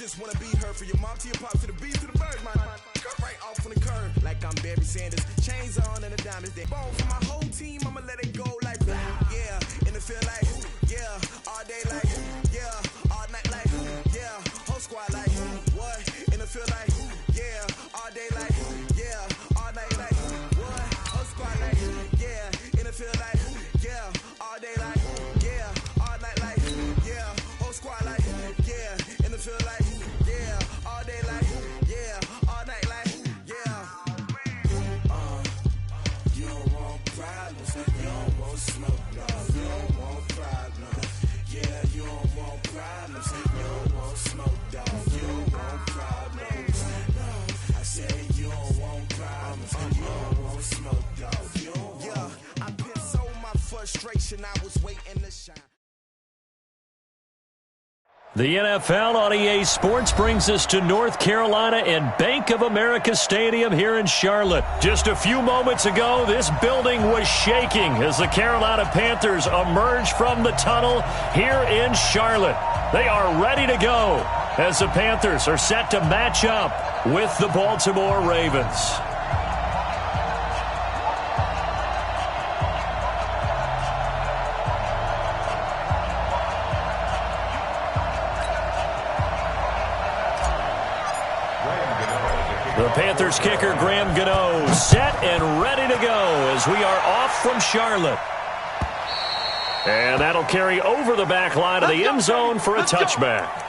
just wanna be heard. For your mom to your pops to the beast to the bird, man. Cut right off on the curb like I'm Barry Sanders. Chains on and the diamonds there. Ball for my whole team, I'ma let it go like yeah. In the field like yeah, all day like yeah, all night like yeah, whole squad like what? In the field like yeah, all day like yeah, all night like what? Whole squad like yeah, in the field like yeah, all day like yeah, all night like yeah, whole squad like yeah, in the field like yeah, all day like yeah, all night like yeah. You don't want problems, you don't want smoke, no, you don't want problems. Yeah, you don't want problems, you don't want smoke, dog, you don't want problems. No, I said you don't want problems, you don't want smoke, dog, you don't want. Yeah, I pissed so my frustration, I was waiting to shine. The NFL on EA Sports brings us to North Carolina and Bank of America Stadium here in Charlotte. Just a few moments ago, this building was shaking as the Carolina Panthers emerged from the tunnel here in Charlotte. They are ready to go as the Panthers are set to match up with the Baltimore Ravens. The Panthers kicker, Graham Gano, set and ready to go as we are off from Charlotte. And that'll carry over the back line of the end zone for a touchback.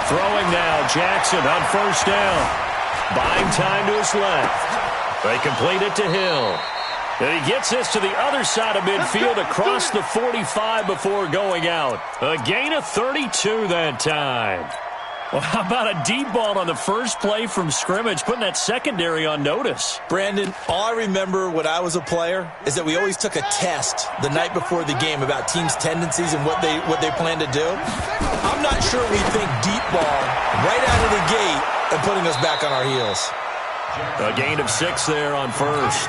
Throwing now, Jackson on first down. Buying time to his left. They complete it to Hill. And he gets this to the other side of midfield across the 45 before going out. A gain of 32 that time. Well, how about a deep ball on the first play from scrimmage, putting that secondary on notice? Brandon, all I remember when I was a player is that we always took a test the night before the game about teams' tendencies and what they plan to do. I'm not sure we think deep ball right out of the gate and putting us back on our heels. A gain of 6 there on first.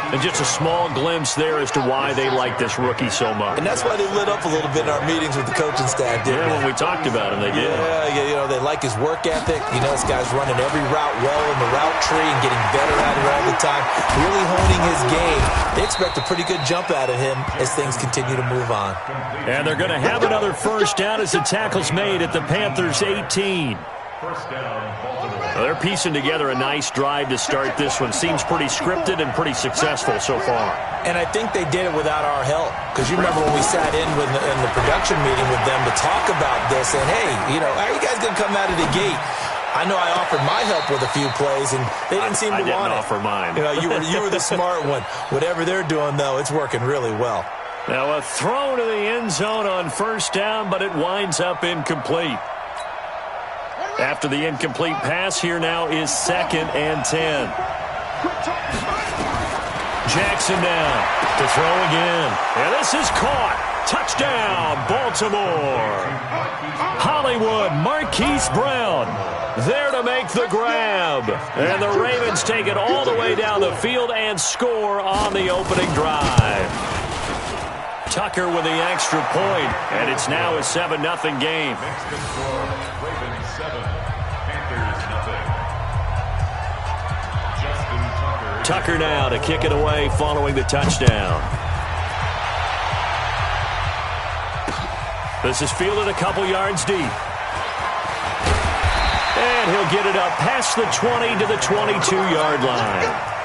And just a small glimpse there as to why they like this rookie so much. And that's why they lit up a little bit in our meetings with the coaching staff, didn't they? When we talked about him, they did. Yeah, you know, they like his work ethic. You know, this guy's running every route well in the route tree and getting better at it all the time. Really honing his game. They expect a pretty good jump out of him as things continue to move on. And they're going to have another first down as the tackle's made at the Panthers' 18. First down, Baltimore. Well, they're piecing together a nice drive to start this one. Seems pretty scripted and pretty successful so far. And I think they did it without our help. Because you remember when we sat in the production meeting with them to talk about this, and hey, you know, how are you guys going to come out of the gate? I know I offered my help with a few plays, and they didn't seem to want it. I didn't offer mine. You know, you were the smart one. Whatever they're doing, though, it's working really well. Now a throw to the end zone on first down, but it winds up incomplete. After the incomplete pass, here now is 2nd and 10. Jackson now to throw again. And this is caught. Touchdown, Baltimore. Hollywood, Marquise Brown there to make the grab. And the Ravens take it all the way down the field and score on the opening drive. Tucker with the extra point, and it's now a 7-0 game. Next score, Ravens 7, Panthers 0. Justin Tucker now to kick it away following the touchdown. This is fielded a couple yards deep. And he'll get it up past the 20 to the 22-yard line.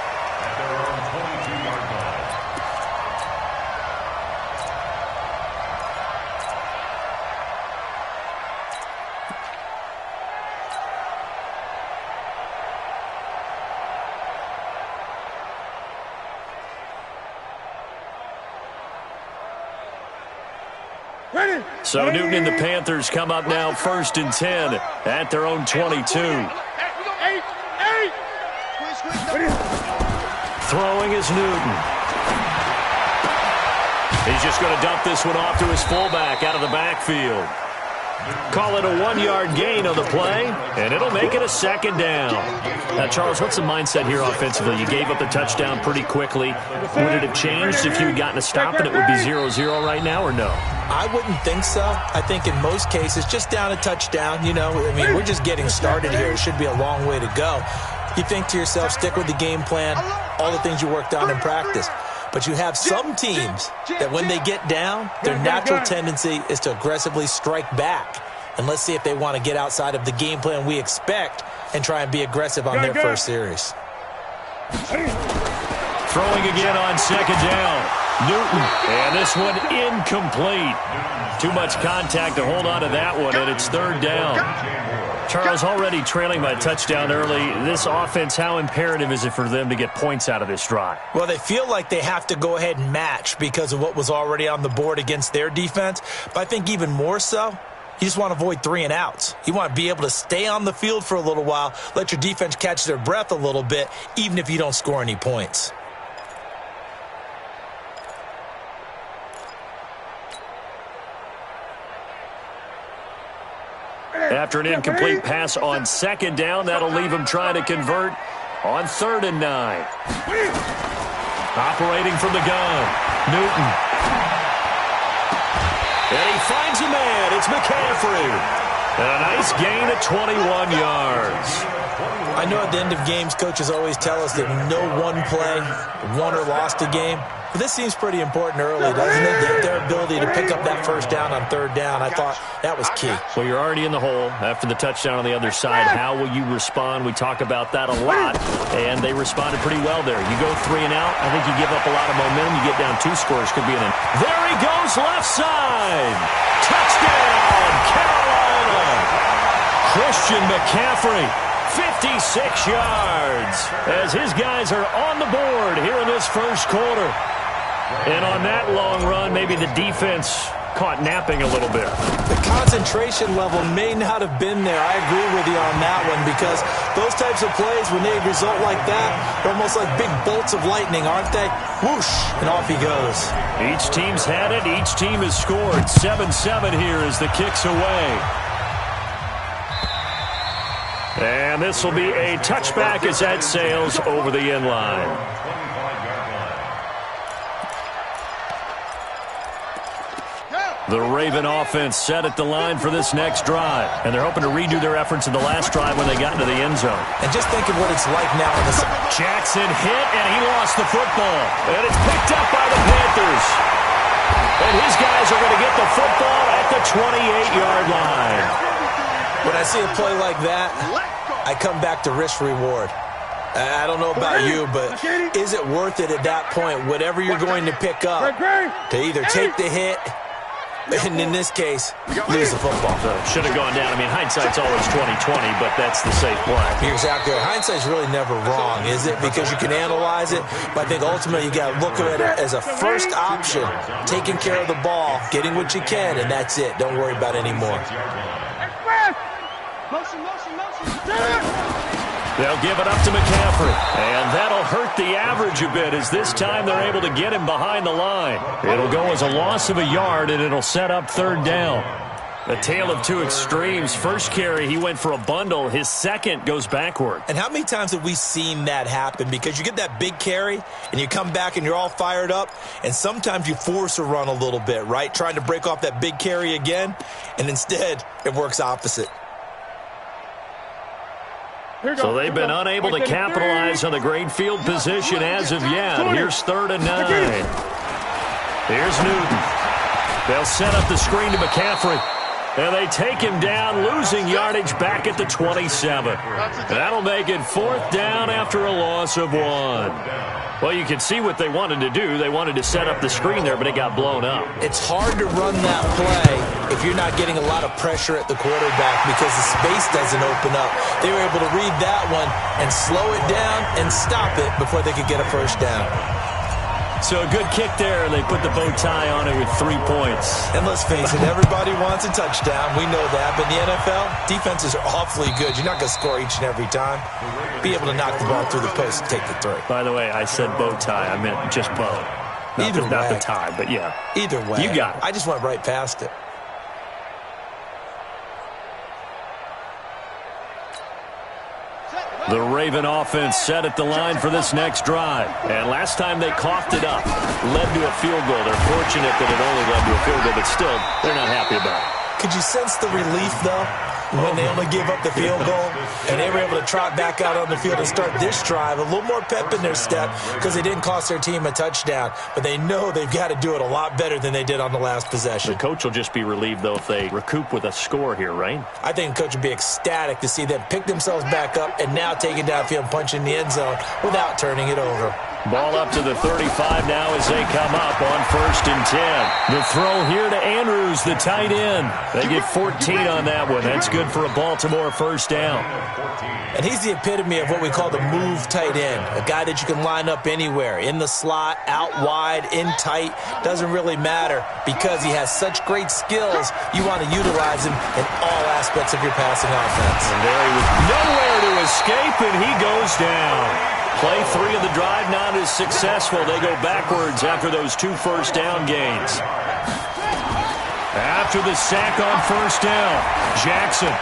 So Newton and the Panthers come up now 1st and 10 at their own 22. Throwing is Newton. He's just going to dump this one off to his fullback out of the backfield. Call it a 1-yard gain on the play, and it'll make it a second down. Now, Charles, what's the mindset here offensively? You gave up the touchdown pretty quickly. Would it have changed if you had gotten a stop and it would be 0-0 right now, or no? I wouldn't think so. I think in most cases, just down a touchdown, we're just getting started here. It should be a long way to go. You think to yourself, stick with the game plan, all the things you worked on in practice. But you have some teams that when they get down, their natural tendency is to aggressively strike back. And let's see if they want to get outside of the game plan we expect and try and be aggressive on their first series. Throwing again on second down. Newton, and this one incomplete. Too much contact to hold on to that one, and it's third down. Charles, already trailing by a touchdown early. This offense, how imperative is it for them to get points out of this drive? Well, they feel like they have to go ahead and match because of what was already on the board against their defense. But I think even more so, you just want to avoid 3 and outs. You want to be able to stay on the field for a little while, let your defense catch their breath a little bit, even if you don't score any points. After an incomplete pass on second down, that'll leave him trying to convert on 3rd and 9. Operating from the gun, Newton. And he finds a man. It's McCaffrey. And a nice gain at 21 yards. I know at the end of games, coaches always tell us that no one play won or lost a game. But this seems pretty important early, doesn't it? Their ability to pick up that first down on 3rd down, I thought that was key. Well, you're already in the hole after the touchdown on the other side. How will you respond? We talk about that a lot, and they responded pretty well there. You go 3 and out, I think you give up a lot of momentum. You get down 2 scores, could be in. There he goes, left side. Touchdown, Carolina. Christian McCaffrey, 56 yards, as his guys are on the board here in this first quarter. And on that long run, maybe the defense caught napping a little bit. The concentration level may not have been there. I agree with you on that one, because those types of plays, when they result like that, they're almost like big bolts of lightning, aren't they? Whoosh, and off he goes. Each team's had it. Each team has scored. 7-7 here as the kick's away. And this will be a touchback as that sails over the end line. The Raven offense set at the line for this next drive. And they're hoping to redo their efforts in the last drive when they got into the end zone. And just think of what it's like now in the... Jackson hit, and he lost the football. And it's picked up by the Panthers. And his guys are going to get the football at the 28-yard line. When I see a play like that, I come back to risk-reward. I don't know about you, but is it worth it at that point, whatever you're going to pick up, to either take the hit, and in this case, lose the football? Should have gone down. I mean, hindsight's always 20/20, but that's the safe play. You're exactly right. Hindsight's really never wrong, is it? Because you can analyze it, but I think ultimately you got to look at it as a first option, taking care of the ball, getting what you can, and that's it. Don't worry about any more. They'll give it up to McCaffrey, and that'll hurt the average a bit, as this time they're able to get him behind the line. It'll go as a loss of a yard, and it'll set up 3rd down. A tale of 2 extremes. First carry, he went for a bundle. His second goes backward. And how many times have we seen that happen? Because you get that big carry, and you come back and you're all fired up, and sometimes you force a run a little bit, right? Trying to break off that big carry again, and instead it works opposite. So they've been unable to capitalize on the great field position as of yet. Here's 3rd and 9. Here's Newton. They'll set up the screen to McCaffrey. And they take him down, losing yardage back at the 27. That'll make it 4th down after a loss of 1. Well, you can see what they wanted to do. They wanted to set up the screen there, but it got blown up. It's hard to run that play if you're not getting a lot of pressure at the quarterback because the space doesn't open up. They were able to read that one and slow it down and stop it before they could get a first down. So a good kick there, and they put the bow tie on it with 3 points. And let's face it, everybody wants a touchdown. We know that. But in the NFL, defenses are awfully good. You're not going to score each and every time. Be able to knock the ball through the post and take the 3. By the way, I said bow tie. I meant just bow. Not the tie, but yeah. Either way. You got it. I just went right past it. The Raven offense set at the line for this next drive. And last time they coughed it up, led to a field goal. They're fortunate that it only led to a field goal, but still, they're not happy about it. Could you sense the relief, though, when they only gave up the field goal and they were able to trot back out on the field and start this drive? A little more pep in their step because they didn't cost their team a touchdown, but they know they've got to do it a lot better than they did on the last possession. The coach will just be relieved, though, if they recoup with a score here, right? I think the coach would be ecstatic to see them pick themselves back up and now take it downfield and punch in the end zone without turning it over. Ball up to the 35 now as they come up on 1st and 10. The throw here to Andrews, the tight end. They get 14 on that one. That's good for a Baltimore first down. And he's the epitome of what we call the move tight end, a guy that you can line up anywhere, in the slot, out wide, in tight. Doesn't really matter because he has such great skills. You want to utilize him in all aspects of your passing offense. And there he was nowhere to escape, and he goes down. Play 3 of the drive not as successful. They go backwards after those 2 first down gains. After the sack on 1st down, Jackson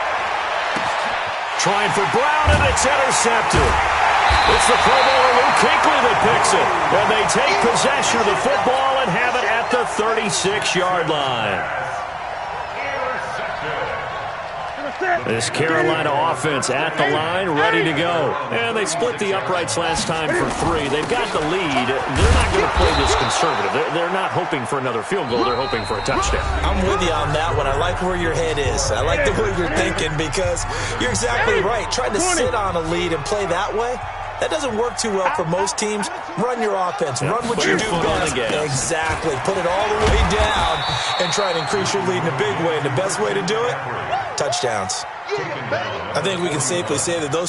trying for Brown, and it's intercepted. It's the Pro Bowler Luke Kuechly that picks it. And they take possession of the football and have it at the 36-yard line. This Carolina offense at the line, ready to go. And they split the uprights last time for 3. They've got the lead. They're not going to play this conservative. They're not hoping for another field goal. They're hoping for a touchdown. I'm with you on that one. I like where your head is. I like the way you're thinking because you're exactly right. Trying to sit on a lead and play that way, that doesn't work too well for most teams. Run your offense. Run what you do best. Exactly. Put it all the way down and try and increase your lead in a big way. And the best way to do it, touchdowns. I think we can safely say that those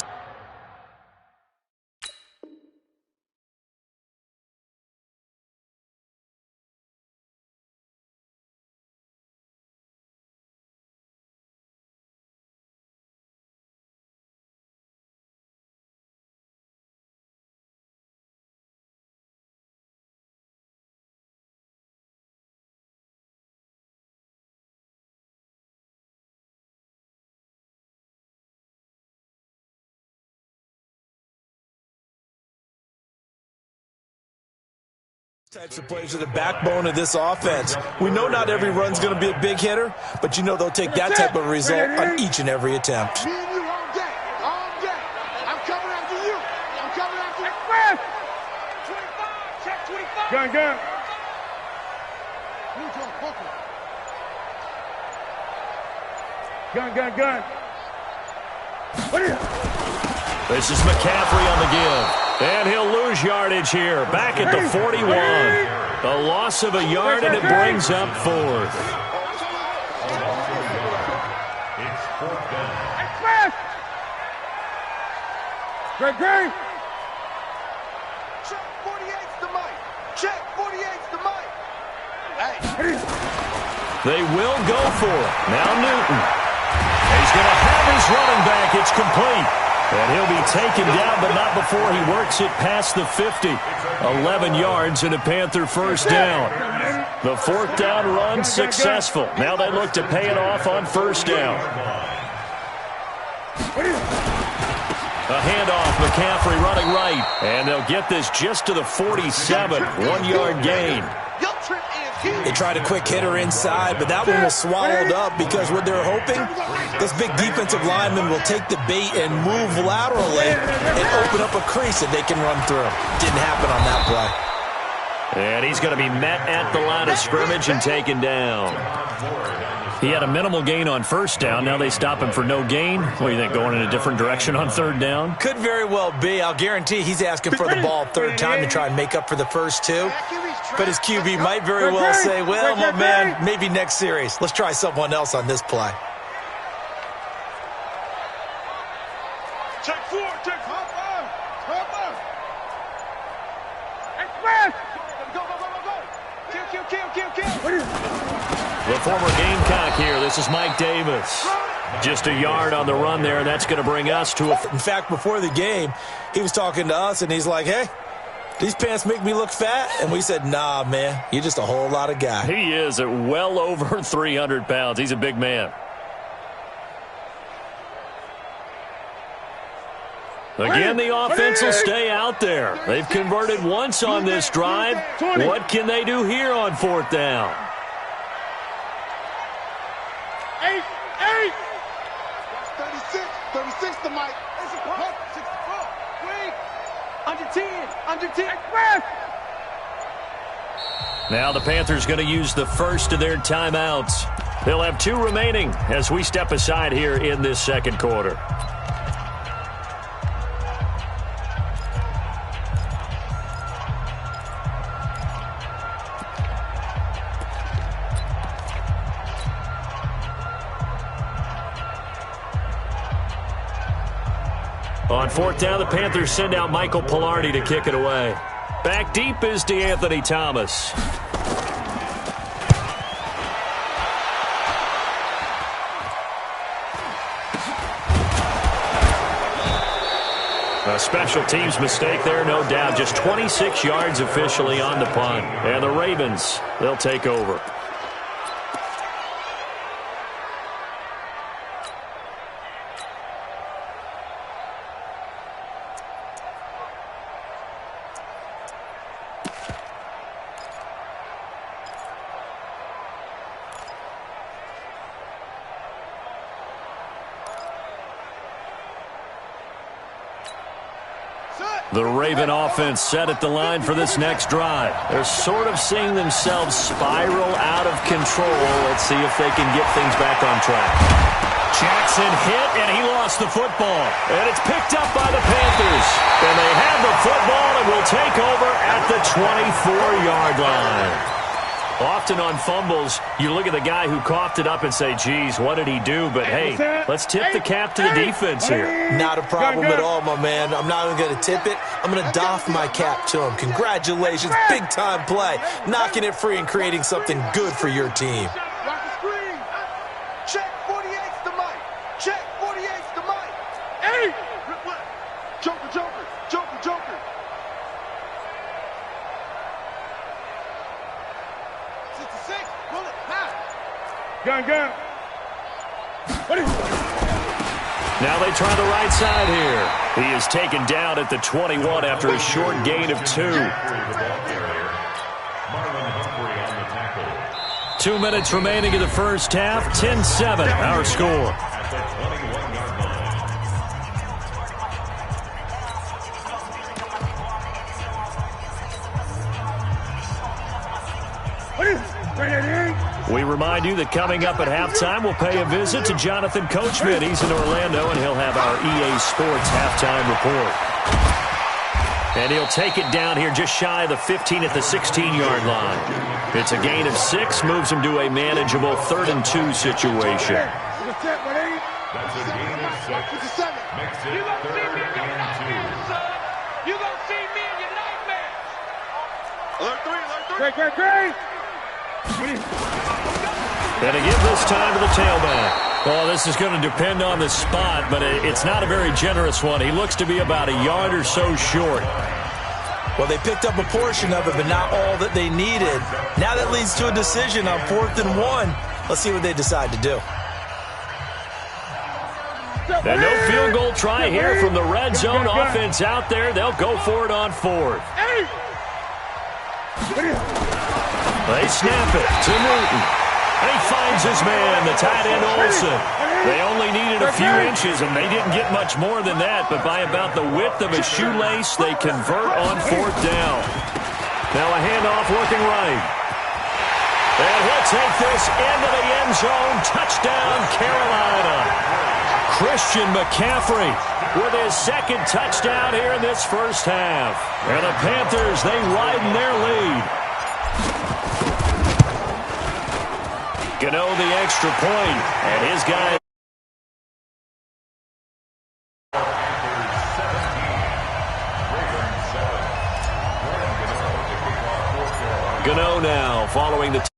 types of plays are the backbone of this offense. We know not every run's going to be a big hitter, but you know they'll take that type of result on each and every attempt. Me and you all day. All day. I'm coming after you. I'm coming after you. 25. Check 25. Gun. Gun. What is it? This is McCaffrey on the give. And he'll lose yardage here. Back at the 41. A loss of a yard, and it brings up 4th. It's 4th down. Great. Check 48's the mic. Check 48's the mic. Hey. They will go for it. Now Newton. He's going to have his running back. It's complete. And he'll be taken down, but not before he works it past the 50. 11 yards and a Panther first down. The 4th down run successful. Now they look to pay it off on 1st down. A handoff, McCaffrey running right. And they'll get this just to the 47. 1-yard gain. They tried a quick hitter inside, but that one was swallowed up because what they're hoping, this big defensive lineman will take the bait and move laterally and open up a crease that they can run through. Didn't happen on that play. And he's going to be met at the line of scrimmage and taken down. He had a minimal gain on 1st down. Now they stop him for no gain. What do you think, going in a different direction on 3rd down? Could very well be. I'll guarantee he's asking for the ball 3rd time to try and make up for the first 2. But his QB might very well say, well, my man, maybe next series. Let's try someone else on this play. Check 4. Check 5. Express. Go. The former Gamecock here. This is Mike Davis. Just a yard on the run there, and that's going to bring us to a... In fact, before the game, he was talking to us, and he's like, hey, these pants make me look fat? And we said, nah, man, you're just a whole lot of guy. He is at well over 300 pounds. He's a big man. Again, the offense will stay out there. They've converted once on this drive. What can they do here on 4th down? 36 to Mike. Under 10. Now the Panthers going to use the first of their timeouts. They'll have 2 remaining as we step aside here in this second quarter. On 4th down, the Panthers send out Michael Pilardi to kick it away. Back deep is DeAnthony Thomas. A special teams mistake there, no doubt. Just 26 yards officially on the punt. And the Ravens, they'll take over. The Raven offense set at the line for this next drive. They're sort of seeing themselves spiral out of control. Let's see if they can get things back on track. Jackson hit, and he lost the football. And it's picked up by the Panthers. And they have the football and will take over at the 24-yard line. Often on fumbles, you look at the guy who coughed it up and say, geez, what did he do? But, hey, let's tip the cap to the defense here. Not a problem at all, my man. I'm not even going to tip it. I'm going to doff my cap to him. Congratulations. Big-time play. Knocking it free and creating something good for your team. Rock the screen. Check 48's the mic. Check 48's the mic. Hey! Joker. 66, bullet, pass. Gun. Now they try the right side here. He is taken down at the 21 after a short gain of 2. 2 minutes remaining in the first half. 10-7, our score. We remind you that coming up at halftime, we'll pay a visit to Jonathan Coachman. He's in Orlando, and he'll have our EA Sports halftime report. And he'll take it down here just shy of the 15 at the 16-yard line. It's a gain of 6, moves him to a manageable 3rd and 2 situation. That's a gain of 6. Makes it 3rd and 2. You gonna see me in your nightmares. Alert 3. And to give this time to the tailback. Well, this is going to depend on the spot, but it's not a very generous one. He looks to be about a yard or so short. Well, they picked up a portion of it, but not all that they needed. Now that leads to a decision on 4th and 1. Let's see what they decide to do. And no field goal try here from the red zone offense out there. They'll go for it on 4th. They snap it to Newton. And he finds his man, the tight end Olsen. They only needed a few inches, and they didn't get much more than that. But by about the width of a shoelace, they convert on 4th down. Now a handoff working right. And he'll take this into the end zone. Touchdown, Carolina. Christian McCaffrey with his 2nd touchdown here in this first half. And the Panthers, they widen their lead. Gano the extra point, and his guy. Gano now following the